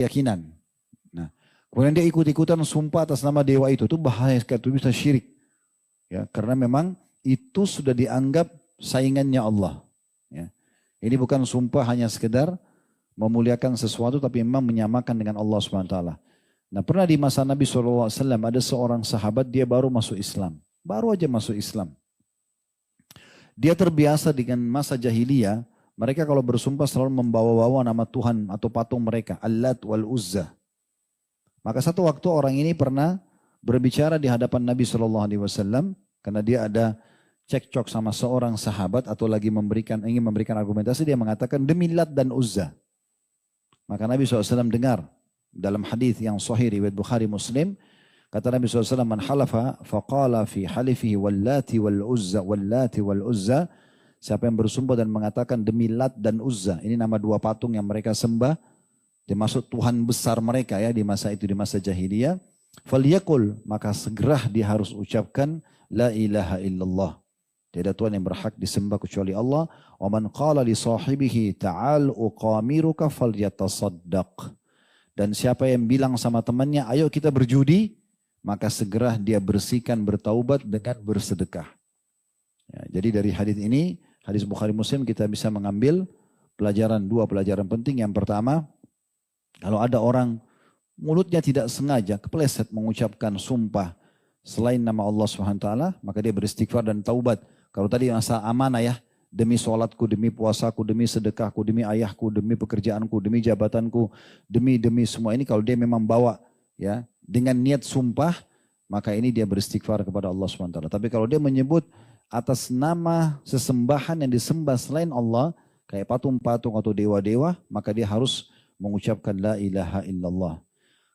keyakinan. Nah, kemudian dia ikut-ikutan sumpah atas nama dewa itu bahaya sekali, itu bisa syirik. Ya, karena memang itu sudah dianggap saingannya Allah. Ya. Ini bukan sumpah hanya sekedar memuliakan sesuatu, tapi memang menyamakan dengan Allah SWT. Nah, pernah di masa Nabi SAW ada seorang sahabat, dia baru masuk Islam. Baru aja masuk Islam. Dia terbiasa dengan masa jahiliyah, mereka kalau bersumpah selalu membawa-bawa nama Tuhan atau patung mereka, Allat wal Uzza. Maka satu waktu orang ini pernah berbicara di hadapan Nabi SAW, karena dia ada cekcok sama seorang sahabat atau lagi ingin memberikan argumentasi, dia mengatakan demi Lat dan Uzza. Maka Nabi SAW dengar dalam hadis yang sahih riwayat Bukhari Muslim, kata Nabi SAW, man halafa faqala fi halifihi wallati wal uzza, siapa yang bersumpah dan mengatakan demi Lat dan Uzza, ini nama dua patung yang mereka sembah, termasuk Tuhan besar mereka ya di masa itu, di masa jahiliyah, falyaqul, maka segera dia harus ucapkan la ilaha illallah, tiada Tuhan yang berhak disembah kecuali Allah. Wa man qala li sahibihi ta'al uqamiruka falyatasaddaq, dan siapa yang bilang sama temannya ayo kita berjudi, maka segera dia bersihkan, bertaubat dengan bersedekah. Ya, jadi dari hadis ini, hadis Bukhari Muslim, kita bisa mengambil dua pelajaran penting. Yang pertama, kalau ada orang mulutnya tidak sengaja kepleset mengucapkan sumpah selain nama Allah SWT, maka dia beristighfar dan taubat. Kalau tadi masa amanah ya, demi sholatku, demi puasaku, demi sedekahku, demi ayahku, demi pekerjaanku, demi jabatanku, demi semua ini, kalau dia memang bawa ya dengan niat sumpah, maka ini dia beristighfar kepada Allah SWT. Tapi kalau dia menyebut atas nama sesembahan yang disembah selain Allah, kayak patung-patung atau dewa-dewa, maka dia harus mengucapkan la ilaha illallah.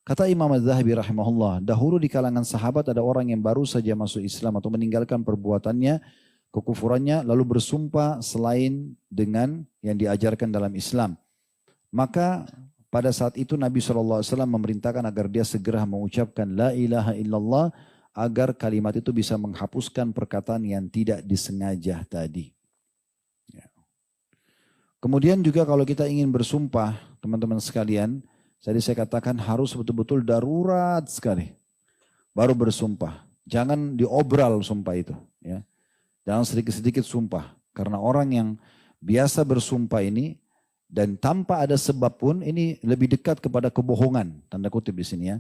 Kata Imam Az-Zahabi rahimahullah, dahulu di kalangan sahabat ada orang yang baru saja masuk Islam atau meninggalkan perbuatannya, kekufurannya, lalu bersumpah selain dengan yang diajarkan dalam Islam. Maka pada saat itu Nabi SAW memerintahkan agar dia segera mengucapkan la ilaha illallah, agar kalimat itu bisa menghapuskan perkataan yang tidak disengaja tadi. Ya. Kemudian juga kalau kita ingin bersumpah, teman-teman sekalian, tadi saya katakan harus betul-betul darurat sekali baru bersumpah. Jangan diobral sumpah itu. Ya. Jangan sedikit-sedikit sumpah. Karena orang yang biasa bersumpah ini, dan tanpa ada sebab pun, ini lebih dekat kepada kebohongan, tanda kutip di sini ya.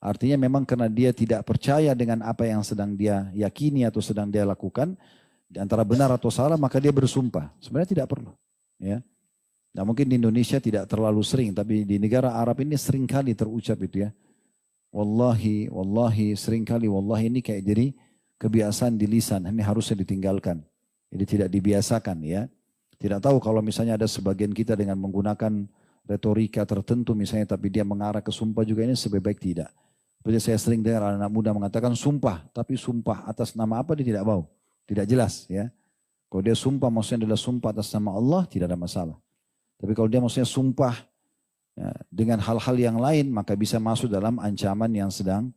Artinya memang karena dia tidak percaya dengan apa yang sedang dia yakini atau sedang dia lakukan, di antara benar atau salah, maka dia bersumpah. Sebenarnya tidak perlu. Ya. Nah, mungkin di Indonesia tidak terlalu sering, tapi di negara Arab ini sering kali terucap itu ya. Wallahi, wallahi, sering kali wallahi, ini kayak jadi kebiasaan di lisan, ini harusnya ditinggalkan. Jadi tidak dibiasakan ya. Tidak tahu kalau misalnya ada sebagian kita dengan menggunakan retorika tertentu misalnya, tapi dia mengarah ke sumpah juga, ini sebaik tidak. Seperti saya sering dengar anak muda mengatakan sumpah, tapi sumpah atas nama apa dia tidak tahu. Tidak jelas ya. Kalau dia sumpah maksudnya adalah sumpah atas nama Allah, tidak ada masalah. Tapi kalau dia maksudnya sumpah ya, dengan hal-hal yang lain, maka bisa masuk dalam ancaman yang sedang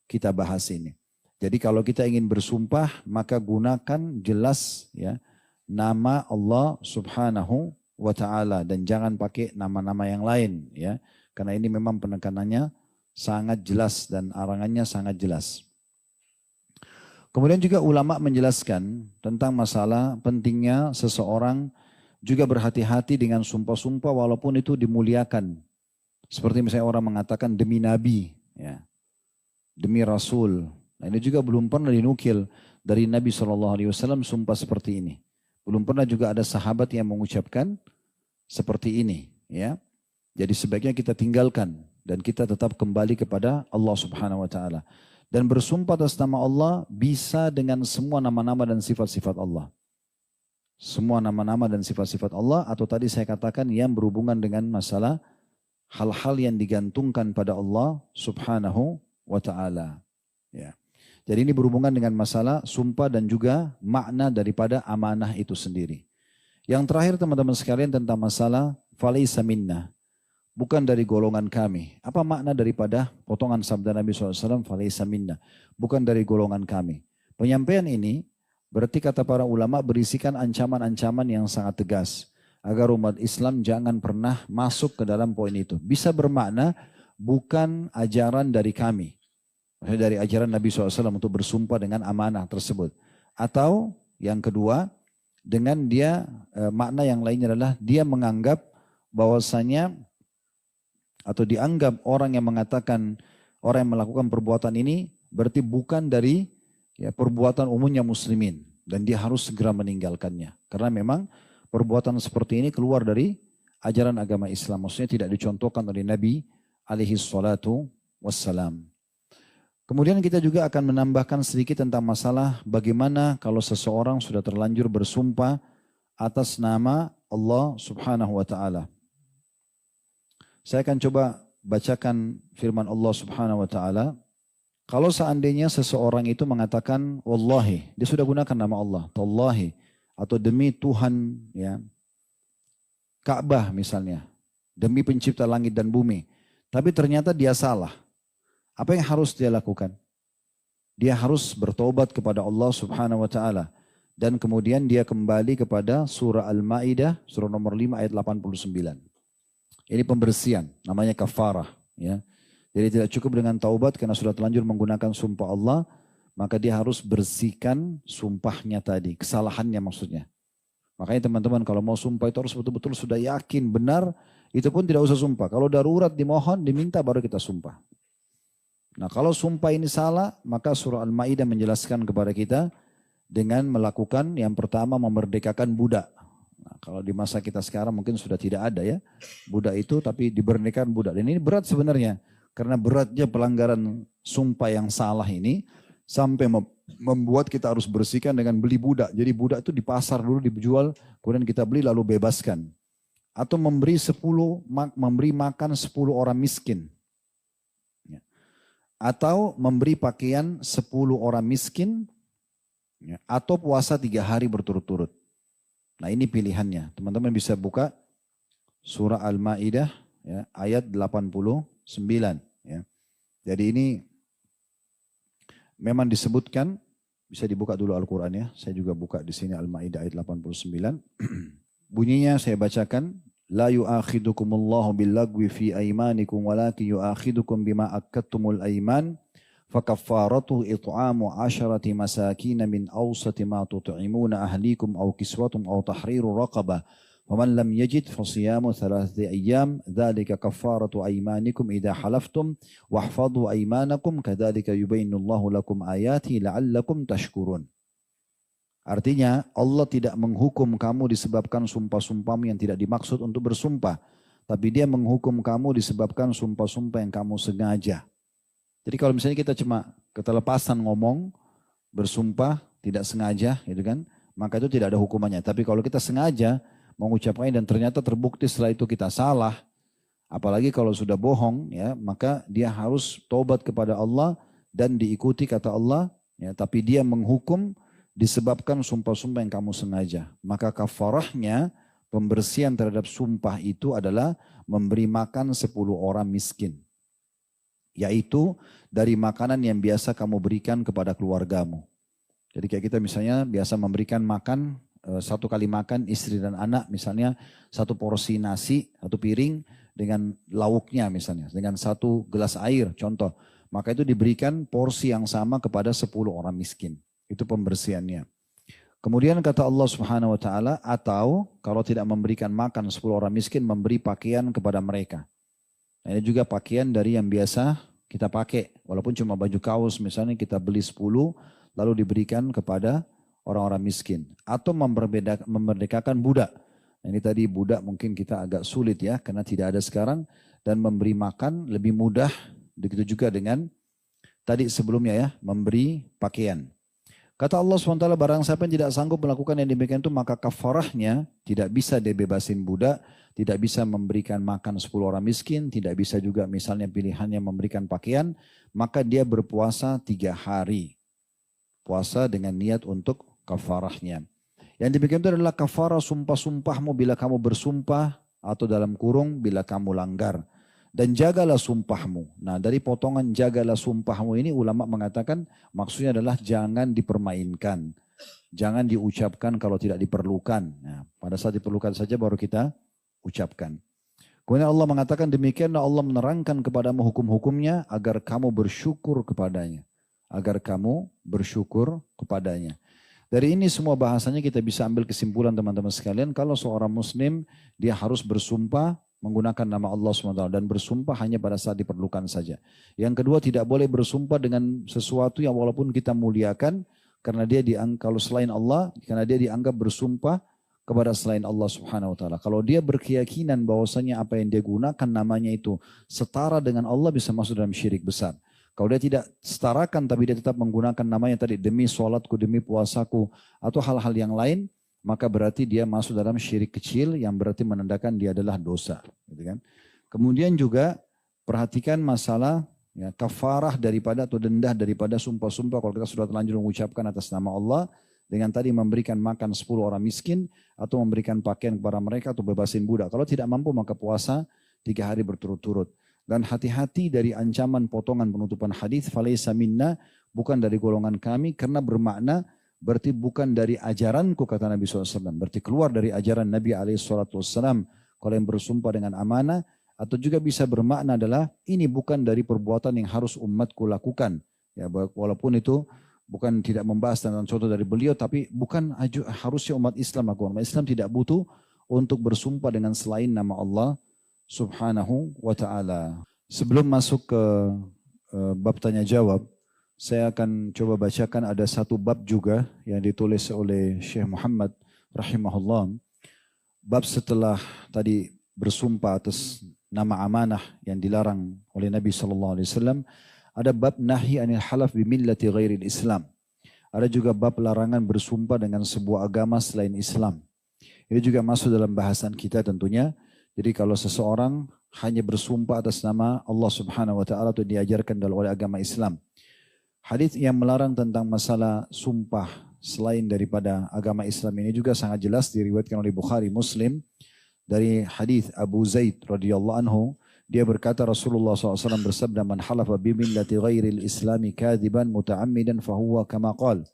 kita bahas ini. Jadi kalau kita ingin bersumpah, maka gunakan jelas ya nama Allah Subhanahu wa ta'ala, dan jangan pakai nama-nama yang lain ya. Karena ini memang penekanannya sangat jelas dan arangannya sangat jelas. Kemudian juga ulama menjelaskan tentang masalah pentingnya seseorang juga berhati-hati dengan sumpah-sumpah walaupun itu dimuliakan. Seperti misalnya orang mengatakan demi Nabi, ya, demi Rasul. Nah, ini juga belum pernah dinukil dari Nabi SAW sumpah seperti ini. Belum pernah juga ada sahabat yang mengucapkan seperti ini. Ya. Jadi sebaiknya kita tinggalkan dan kita tetap kembali kepada Allah Subhanahu Wa Taala. Dan bersumpah atas nama Allah bisa dengan semua nama-nama dan sifat-sifat Allah. Semua nama-nama dan sifat-sifat Allah, atau tadi saya katakan yang berhubungan dengan masalah hal-hal yang digantungkan pada Allah Subhanahu wa Ta'ala. Ya. Jadi ini berhubungan dengan masalah sumpah dan juga makna daripada amanah itu sendiri. Yang terakhir teman-teman sekalian tentang masalah falaysa minna, bukan dari golongan kami. Apa makna daripada potongan sabda Nabi SAW falaysa minna, bukan dari golongan kami. Penyampaian ini berarti kata para ulama berisikan ancaman-ancaman yang sangat tegas. agar umat Islam jangan pernah masuk ke dalam poin itu. Bisa bermakna bukan ajaran dari kami. Maksudnya dari ajaran Nabi SAW untuk bersumpah dengan amanah tersebut. Atau yang kedua, dengan dia makna yang lainnya adalah dia menganggap bahwasanya atau dianggap orang yang mengatakan, orang yang melakukan perbuatan ini berarti bukan dari perbuatan umumnya muslimin. Dan dia harus segera meninggalkannya. Karena memang perbuatan seperti ini keluar dari ajaran agama Islam. Maksudnya tidak dicontohkan oleh Nabi alaihi salatu wassalam. Kemudian kita juga akan menambahkan sedikit tentang masalah bagaimana kalau seseorang sudah terlanjur bersumpah atas nama Allah subhanahu wa ta'ala. Saya akan coba bacakan firman Allah subhanahu wa ta'ala. Kalau seandainya seseorang itu mengatakan wallahi, dia sudah gunakan nama Allah, tallahi, atau demi Tuhan, ya, Ka'bah misalnya, demi pencipta langit dan bumi. Tapi ternyata dia salah. Apa yang harus dia lakukan? Dia harus bertobat kepada Allah subhanahu wa ta'ala. Dan kemudian dia kembali kepada surah Al-Ma'idah, surah nomor 5 ayat 89. Ini pembersihan, namanya kafarah. Ya. Jadi tidak cukup dengan taubat karena sudah terlanjur menggunakan sumpah Allah, maka dia harus bersihkan sumpahnya tadi, kesalahannya maksudnya. Makanya teman-teman kalau mau sumpah itu harus betul-betul sudah yakin benar, itu pun tidak usah sumpah. Kalau darurat dimohon, diminta baru kita sumpah. Nah kalau sumpah ini salah, maka surah Al-Ma'idah menjelaskan kepada kita dengan melakukan yang pertama memerdekakan budak. Nah, kalau di masa kita sekarang mungkin sudah tidak ada ya budak itu, tapi diberdekakan budak. Dan ini berat sebenarnya. Karena beratnya pelanggaran sumpah yang salah ini sampai membuat kita harus bersihkan dengan beli budak. Jadi budak itu di pasar dulu dijual, kemudian kita beli lalu bebaskan. Atau memberi makan 10 orang miskin. Atau memberi pakaian 10 orang miskin. Atau puasa 3 hari berturut-turut. Nah ini pilihannya. Teman-teman bisa buka surah Al-Ma'idah ya, ayat 89. Ya. Jadi ini memang disebutkan, bisa dibuka dulu Al-Quran ya. Saya juga buka di sini Al-Ma'idah ayat 89. Bunyinya saya bacakan. La yu'akhidukumullahu billagwi fi aimanikum walakin yu'akhidukum bima akkadtumul aiman. Fakaffaratuhu it'amu 'asharati masakin min awsati ma tut'imuna ahlikum aw kiswatum aw tahriru raqabah. ومن لم يجد فصيام 3 أيام ذلك كفارة أيمانكم إذا حلفتم واحفظوا أيمانكم كذلك يبين الله لكم آياته لعلكم تشكرون. Artinya Allah tidak menghukum kamu disebabkan sumpah-sumpahmu yang tidak dimaksud untuk bersumpah. Tapi dia menghukum kamu disebabkan sumpah-sumpah yang kamu sengaja. Jadi kalau misalnya kita cuma ketelepasan ngomong, bersumpah, tidak sengaja gitu kan, maka itu tidak ada hukumannya. Tapi kalau kita sengaja mengucapkannya dan ternyata terbukti setelah itu kita salah, apalagi kalau sudah bohong ya, maka dia harus tobat kepada Allah dan diikuti kata Allah ya, tapi dia menghukum disebabkan sumpah-sumpah yang kamu sengaja. Maka kafarahnya pembersihan terhadap sumpah itu adalah memberi makan 10 orang miskin. Yaitu dari makanan yang biasa kamu berikan kepada keluargamu. Jadi kayak kita misalnya biasa memberikan makan, 1 kali makan istri dan anak misalnya 1 porsi nasi, 1 piring dengan lauknya misalnya, dengan 1 gelas air contoh. Maka itu diberikan porsi yang sama kepada 10 orang miskin. Itu pembersihannya. Kemudian kata Allah Subhanahu wa taala, atau kalau tidak memberikan makan 10 orang miskin, memberi pakaian kepada mereka. Nah, ini juga pakaian dari yang biasa kita pakai. Walaupun cuma baju kaos misalnya kita beli 10 lalu diberikan kepada orang-orang miskin. Atau memerdekakan budak. Nah, ini tadi budak mungkin kita agak sulit ya karena tidak ada sekarang. Dan memberi makan lebih mudah. Begitu juga dengan tadi sebelumnya ya, memberi pakaian. Kata Allah SWT, barang siapa yang tidak sanggup melakukan yang demikian itu, maka kafarahnya tidak bisa dia bebasin budak, tidak bisa memberikan makan 10 orang miskin, tidak bisa juga misalnya pilihannya memberikan pakaian, maka dia berpuasa 3 hari. Puasa dengan niat untuk kafarahnya. Yang demikian itu adalah kafarah sumpah-sumpahmu bila kamu bersumpah, atau dalam kurung bila kamu langgar. Dan jagalah sumpahmu. Nah dari potongan jagalah sumpahmu ini ulama mengatakan maksudnya adalah jangan dipermainkan. Jangan diucapkan kalau tidak diperlukan. Nah, pada saat diperlukan saja baru kita ucapkan. Kemudian Allah mengatakan demikianlah Allah menerangkan kepadamu hukum-hukumnya agar kamu bersyukur kepadanya. Agar kamu bersyukur kepadanya. Dari ini semua bahasanya kita bisa ambil kesimpulan teman-teman sekalian. Kalau seorang muslim dia harus bersumpah menggunakan nama Allah SWT dan bersumpah hanya pada saat diperlukan saja. Yang kedua tidak boleh bersumpah dengan sesuatu yang walaupun kita muliakan karena dia dianggap kalau selain Allah, karena dia dianggap bersumpah kepada selain Allah Subhanahu wa taala. Kalau dia berkeyakinan bahwasanya apa yang dia gunakan namanya itu setara dengan Allah bisa masuk dalam syirik besar. Kalau dia tidak setarakan tapi dia tetap menggunakan namanya tadi demi sholatku, demi puasaku atau hal-hal yang lain, maka berarti dia masuk dalam syirik kecil yang berarti menandakan dia adalah dosa. Gitu kan? Kemudian juga perhatikan masalah ya, kafarah daripada atau denda daripada sumpah-sumpah kalau kita sudah terlanjur mengucapkan atas nama Allah dengan tadi memberikan makan 10 orang miskin atau memberikan pakaian kepada mereka atau bebasin budak. Kalau tidak mampu maka puasa 3 hari berturut-turut. Dan hati-hati dari ancaman potongan penutupan hadis falaisa minna, bukan dari golongan kami, karena bermakna berarti bukan dari ajaranku kata Nabi SAW. Berarti keluar dari ajaran Nabi SAW. Kalau yang bersumpah dengan amanah, atau juga bisa bermakna adalah ini bukan dari perbuatan yang harus umatku lakukan. Ya, walaupun itu bukan tidak membahas tentang contoh dari beliau, tapi bukan harusnya umat Islam lakukan. Umat Islam tidak butuh untuk bersumpah dengan selain nama Allah Subhanahu wa ta'ala. Sebelum masuk ke bab tanya jawab, saya akan coba bacakan ada satu bab juga yang ditulis oleh Syekh Muhammad rahimahullah. Bab setelah tadi bersumpah atas nama amanah yang dilarang oleh Nabi SAW, ada bab nahi anil halaf bimillati ghairil Islam. Ada juga bab larangan bersumpah dengan sebuah agama selain Islam. Ini juga masuk dalam bahasan kita tentunya. Jadi kalau seseorang hanya bersumpah atas nama Allah Subhanahu wa taala itu diajarkan oleh agama Islam. Hadis yang melarang tentang masalah sumpah selain daripada agama Islam ini juga sangat jelas diriwayatkan oleh Bukhari Muslim dari hadis Abu Zaid radhiyallahu anhu. Dia berkata Rasulullah SAW bersabda man halafa bimillati ghairil islami kadiban muta'ammidan fahuwa kama qala.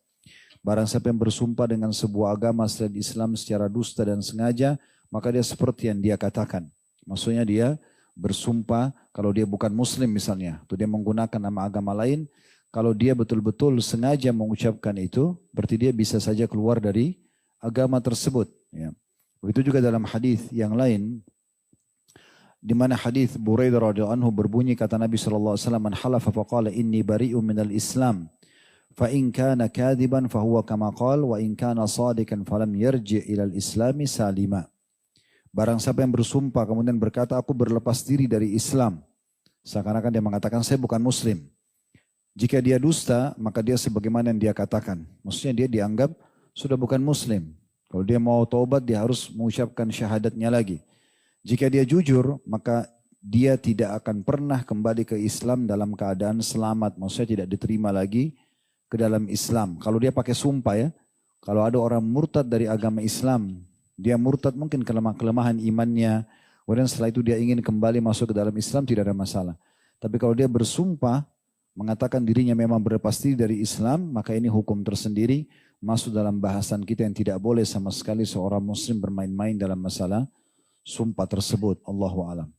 Barang siapa yang bersumpah dengan sebuah agama selain Islam secara dusta dan sengaja, maka dia seperti yang dia katakan. Maksudnya dia bersumpah kalau dia bukan muslim misalnya, atau dia menggunakan nama agama lain, kalau dia betul-betul sengaja mengucapkan itu, berarti dia bisa saja keluar dari agama tersebut. Ya. Begitu juga dalam hadis yang lain, di mana hadis Buraidah radhiyallahu anhu berbunyi kata Nabi SAW, man halafa faqala inni bari'un minal Islam, fa in kana kadiban fahuwa kama qala, wa in kana sadikan falam yarji' ilal islami salima. Barang siapa yang bersumpah kemudian berkata aku berlepas diri dari Islam, seakan-akan dia mengatakan saya bukan muslim. Jika dia dusta maka dia sebagaimana yang dia katakan. Maksudnya dia dianggap sudah bukan muslim. Kalau dia mau taubat dia harus mengucapkan syahadatnya lagi. Jika dia jujur maka dia tidak akan pernah kembali ke Islam dalam keadaan selamat. Maksudnya tidak diterima lagi ke dalam Islam. Kalau dia pakai sumpah ya. Kalau ada orang murtad dari agama Islam, dia murtad mungkin kelemahan imannya, kemudian setelah itu dia ingin kembali masuk ke dalam Islam tidak ada masalah. Tapi kalau dia bersumpah, mengatakan dirinya memang berlepas diri dari Islam, maka ini hukum tersendiri, masuk dalam bahasan kita yang tidak boleh sama sekali seorang muslim bermain-main dalam masalah sumpah tersebut. Allahu a'lam.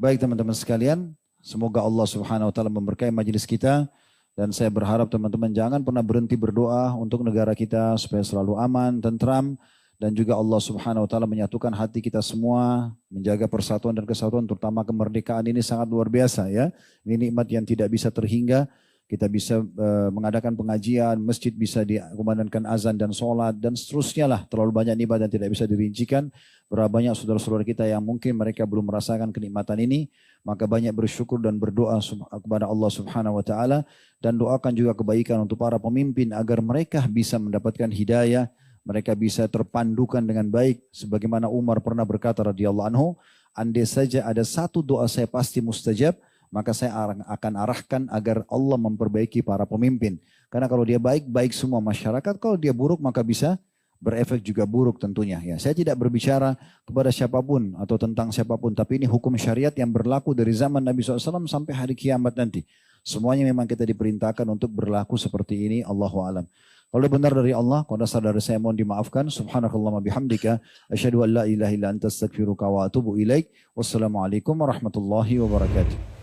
Baik teman-teman sekalian, semoga Allah Subhanahu wa taala memberkahi majelis kita. Dan saya berharap teman-teman jangan pernah berhenti berdoa untuk negara kita supaya selalu aman, tentram. Dan juga Allah Subhanahu wa taala menyatukan hati kita semua, menjaga persatuan dan kesatuan, terutama kemerdekaan ini sangat luar biasa ya. Ini nikmat yang tidak bisa terhingga. Kita bisa mengadakan pengajian, masjid bisa dikumandangkan azan dan sholat dan seterusnya lah. Terlalu banyak nikmat yang tidak bisa dirincikan. Berapa banyak saudara-saudara kita yang mungkin mereka belum merasakan kenikmatan ini, maka banyak bersyukur dan berdoa kepada Allah Subhanahu wa taala dan doakan juga kebaikan untuk para pemimpin agar mereka bisa mendapatkan hidayah. Mereka bisa terpandukan dengan baik. Sebagaimana Umar pernah berkata radhiyallahu anhu, andai saja ada satu doa saya pasti mustajab, maka saya akan arahkan agar Allah memperbaiki para pemimpin. Karena kalau dia baik, baik semua masyarakat. Kalau dia buruk, maka bisa berefek juga buruk tentunya. Ya, saya tidak berbicara kepada siapapun atau tentang siapapun. Tapi ini hukum syariat yang berlaku dari zaman Nabi SAW sampai hari kiamat nanti. Semuanya memang kita diperintahkan untuk berlaku seperti ini. Allahu a'lam. Kalau benar dari Allah, kalau dasar dari saya mohon dimaafkan. Subhanakallahumma bihamdika. Asyhadu an la ilaha illa anta astaghfiruka wa atubu ilaik. Wassalamualaikum warahmatullahi wabarakatuh.